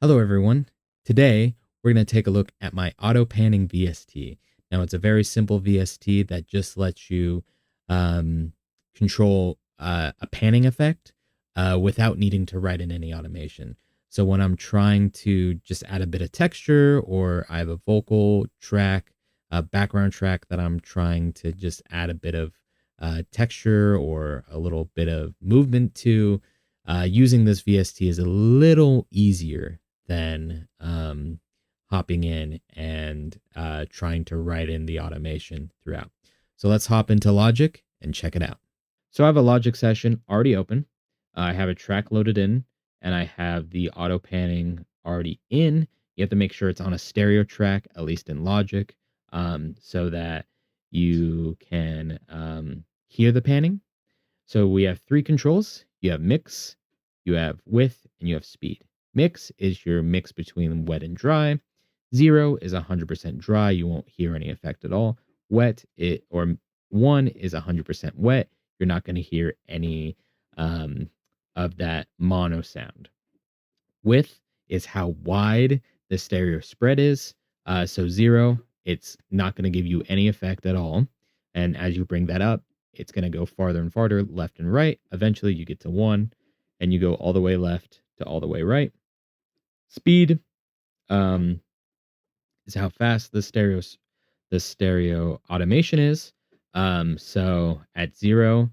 Hello, everyone. Today, we're going to take a look at my auto panning VST. Now, it's a very simple VST that just lets you um, control a panning effect without needing to write in any automation. So, when I'm trying to just add a bit of texture, or I have a vocal track, a background track that I'm trying to just add a bit of texture or a little bit of movement to, using this VST is a little easier than hopping in and trying to write in the automation throughout. So let's hop into Logic and check it out. So I have a Logic session already open. I have a track loaded in, and I have the auto panning already in. You have to make sure it's on a stereo track, at least in Logic, so that you can hear the panning. So we have three controls. You have mix, you have width, and you have speed. Mix is your mix between wet and dry. 0 is 100% dry. You won't hear any effect at all. Wet it or 1 is 100% wet. You're not going to hear any um, of that mono sound. Width is how wide the stereo spread is. So 0, it's not going to give you any effect at all. And as you bring that up, it's going to go farther and farther, left and right. Eventually, you get to 1, and you go all the way left to all the way right. Speed um, is how fast the stereo automation is. So at 0,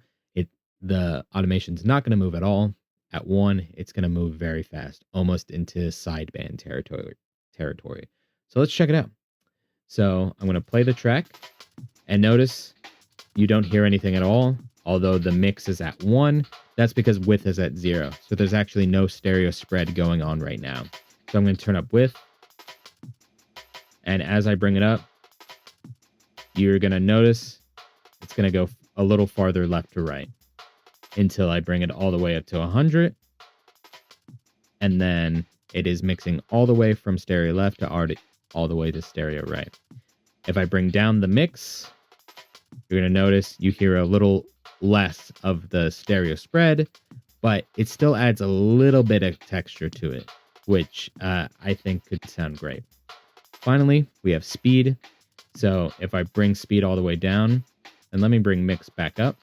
the automation's not going to move at all. At 1, it's going to move very fast, almost into sideband territory. So let's check it out. So I'm going to play the track, and notice you don't hear anything at all, although the mix is at 1. That's because width is at 0. So there's actually no stereo spread going on right now. So I'm going to turn up width, and as I bring it up, you're going to notice it's going to go a little farther left to right until I bring it all the way up to 100. And then it is mixing all the way from stereo left to all the way to stereo right. If I bring down the mix, you're going to notice you hear a little less of the stereo spread, but it still adds a little bit of texture to it, which I think could sound great. Finally, we have speed. So if I bring speed all the way down, and let me bring mix back up,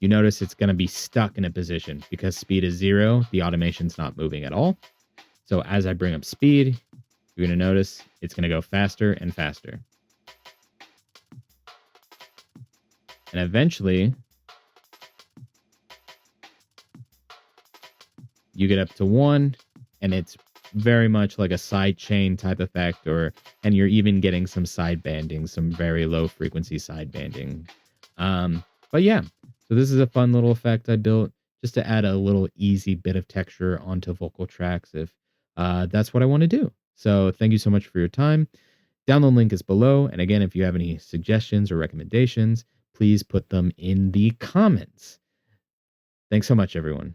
you notice it's going to be stuck in a position because speed is 0. The automation's not moving at all. So as I bring up speed, you're going to notice it's going to go faster and faster. And eventually, you get up to 1, and it's very much like a side chain type effect, and you're even getting some side banding, some very low frequency side banding. But yeah, so this is a fun little effect I built just to add a little easy bit of texture onto vocal tracks if that's what I want to do. So thank you so much for your time. Download link is below. And again, if you have any suggestions or recommendations, please put them in the comments. Thanks so much, everyone.